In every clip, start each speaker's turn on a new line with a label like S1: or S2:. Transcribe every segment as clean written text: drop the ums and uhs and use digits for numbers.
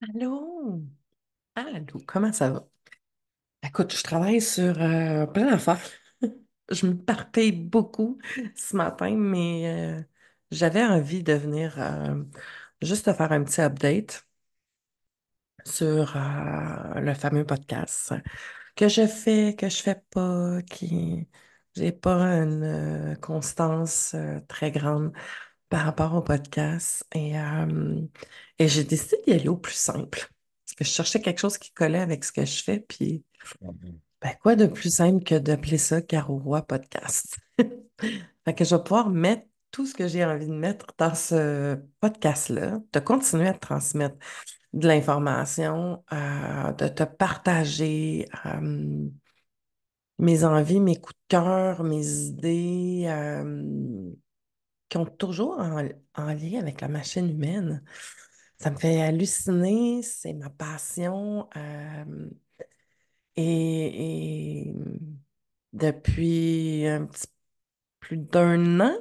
S1: Allô? Allô, comment ça va? Écoute, je travaille sur plein d'affaires. Je me parpaille beaucoup ce matin, mais j'avais envie de venir juste te faire un petit update sur le fameux podcast que je fais, que je fais pas, qui j'ai pas une constance très grande par rapport au podcast. Et j'ai décidé d'y aller au plus simple. Parce que je cherchais quelque chose qui collait avec ce que je fais. Puis, ben, quoi de plus simple que d'appeler ça Caro Roy Podcast? Fait que je vais pouvoir mettre tout ce que j'ai envie de mettre dans ce podcast-là, de continuer à te transmettre de l'information, de te partager mes envies, mes coups de cœur, mes idées. Qui ont toujours en lien avec la machine humaine. Ça me fait halluciner, c'est ma passion. Et depuis un petit plus d'un an,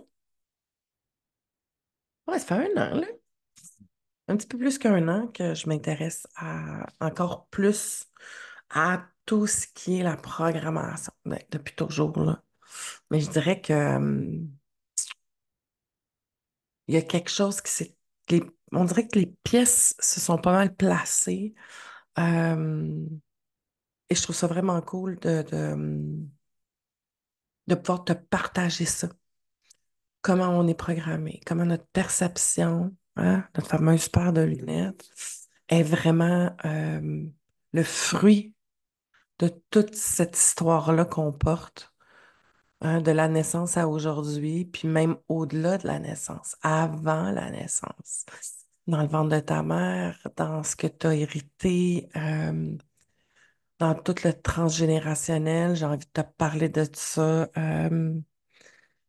S1: ouais, ça fait un an, là, un petit peu plus qu'un an que je m'intéresse à encore plus à tout ce qui est la programmation. Ben, depuis toujours, là. Mais je dirais que il y a quelque chose qui s'est. On dirait que les pièces se sont pas mal placées. Euh, et je trouve ça vraiment cool de pouvoir te partager ça. Comment on est programmé, comment notre perception, hein, notre fameuse paire de lunettes, est vraiment le fruit de toute cette histoire-là qu'on porte, hein, de la naissance à aujourd'hui, puis même au-delà de la naissance, avant la naissance, dans le ventre de ta mère, dans ce que tu as hérité, dans tout le transgénérationnel. J'ai envie de te parler de ça.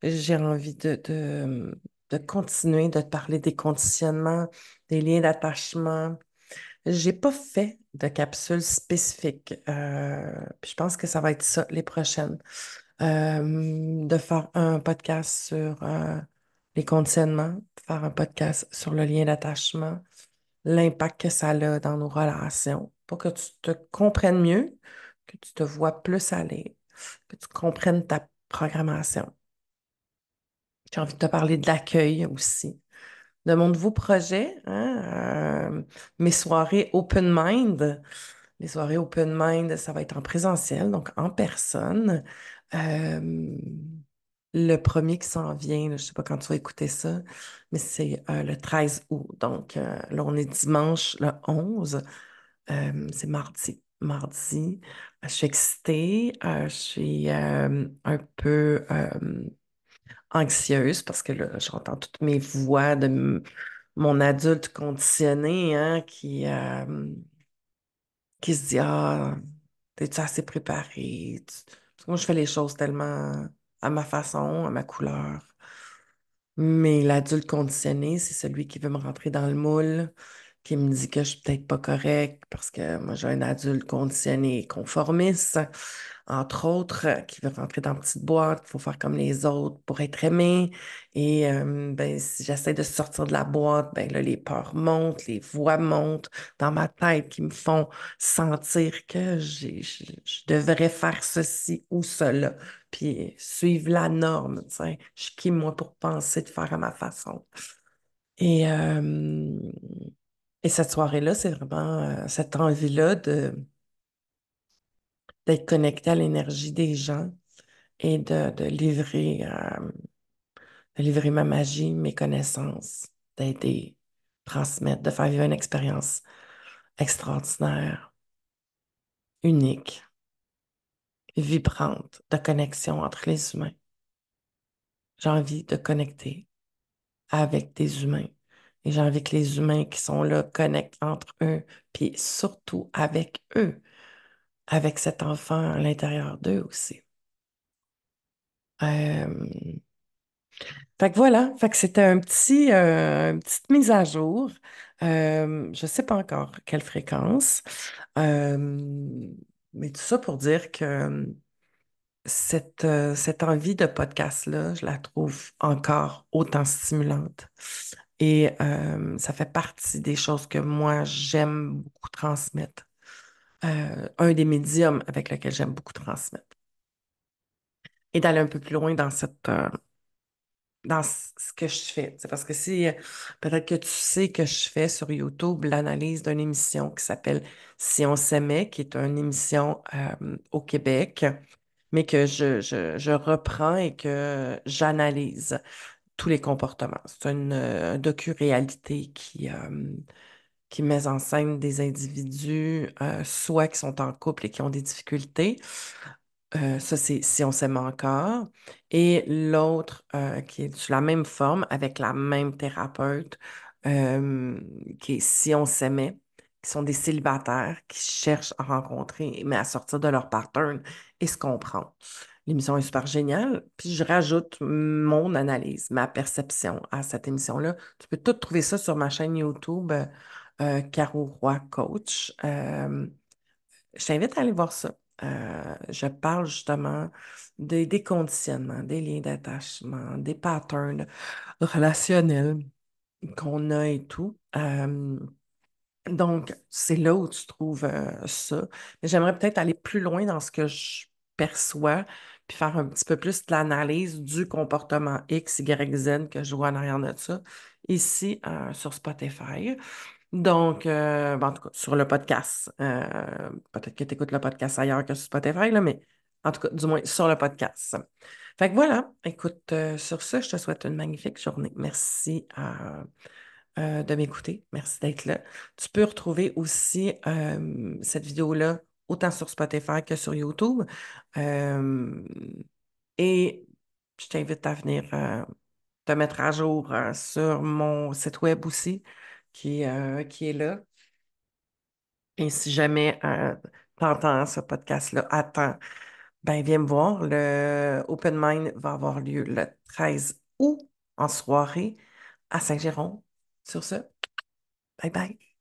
S1: J'ai envie de continuer de te parler des conditionnements, des liens d'attachement. J'ai pas fait de capsule spécifique. Puis je pense que ça va être ça les prochaines. De faire un podcast sur les conditionnements, faire un podcast sur le lien d'attachement, l'impact que ça a dans nos relations, pour que tu te comprennes mieux, que tu te vois plus aller, que tu comprennes ta programmation. J'ai envie de te parler de l'accueil aussi, de mon nouveau projet, hein, mes soirées open mind. Les soirées open mind, ça va être en présentiel, donc en personne. Euh, le premier qui s'en vient, là, je ne sais pas quand tu vas écouter ça, mais c'est le 13 août. Donc là, on est dimanche le 11. C'est mardi. Mardi, je suis excitée, je suis un peu anxieuse parce que là, j'entends toutes mes voix de mon adulte conditionné, hein, qui se dit, ah, t'es-tu assez préparé? Parce que moi, je fais les choses tellement à ma façon, à ma couleur. Mais l'adulte conditionné, c'est celui qui veut me rentrer dans le moule, qui me dit que je suis peut-être pas correcte parce que moi, j'ai un adulte conditionné conformiste, entre autres, qui veut rentrer dans une petite boîte, il faut faire comme les autres pour être aimé. Et ben, si j'essaie de sortir de la boîte, ben là, les peurs montent, les voix montent dans ma tête qui me font sentir que je devrais faire ceci ou cela, puis suivre la norme, tu sais. Je suis qui, moi, pour penser de faire à ma façon. Et, euh, et cette soirée-là, c'est vraiment cette envie-là d'être connecté à l'énergie des gens et de livrer ma magie, mes connaissances, d'aider, transmettre, de faire vivre une expérience extraordinaire, unique, vibrante, de connexion entre les humains. J'ai envie de connecter avec des humains. Et j'ai envie que les humains qui sont là connectent entre eux, puis surtout avec eux, avec cet enfant à l'intérieur d'eux aussi. Euh, Fait que voilà, fait que c'était une petite mise à jour. Je ne sais pas encore quelle fréquence, Euh, mais tout ça pour dire que cette envie de podcast-là, je la trouve encore autant stimulante. Et ça fait partie des choses que moi, j'aime beaucoup transmettre. Un des médiums avec lequel j'aime beaucoup transmettre. Et d'aller un peu plus loin dans ce que je fais. C'est parce que si, peut-être que tu sais que je fais sur YouTube l'analyse d'une émission qui s'appelle Si on s'aimait, qui est une émission au Québec, mais que je reprends et que j'analyse tous les comportements. C'est une docu-réalité qui met en scène des individus, soit qui sont en couple et qui ont des difficultés. Ça, c'est Si on s'aime encore. Et l'autre, qui est sous la même forme, avec la même thérapeute, euh, qui est Si on s'aimait, qui sont des célibataires qui cherchent à rencontrer, mais à sortir de leur pattern et se comprendre. L'émission est super géniale. Puis je rajoute mon analyse, ma perception à cette émission-là. Tu peux tout trouver ça sur ma chaîne YouTube, Caro Roy Coach. Je t'invite à aller voir ça. Je parle justement des conditionnements, des liens d'attachement, des patterns relationnels qu'on a et tout. Donc, c'est là où tu trouves ça. Mais j'aimerais peut-être aller plus loin dans ce que je perçois, puis faire un petit peu plus de l'analyse du comportement X, Y, Z que je vois en arrière de ça, ici sur Spotify. Donc, en tout cas, sur le podcast. Peut-être que tu écoutes le podcast ailleurs que sur Spotify, là, mais en tout cas, du moins sur le podcast. Fait que voilà, écoute, sur ce, je te souhaite une magnifique journée. Merci de m'écouter. Merci d'être là. Tu peux retrouver aussi cette vidéo-là autant sur Spotify que sur YouTube. Euh, et je t'invite à venir te mettre à jour sur mon site web aussi, qui est là. Et si jamais tu entends ce podcast-là, attends, ben viens me voir. Le Open Mind va avoir lieu le 13 août en soirée à Saint-Géron. Sur ce, bye bye.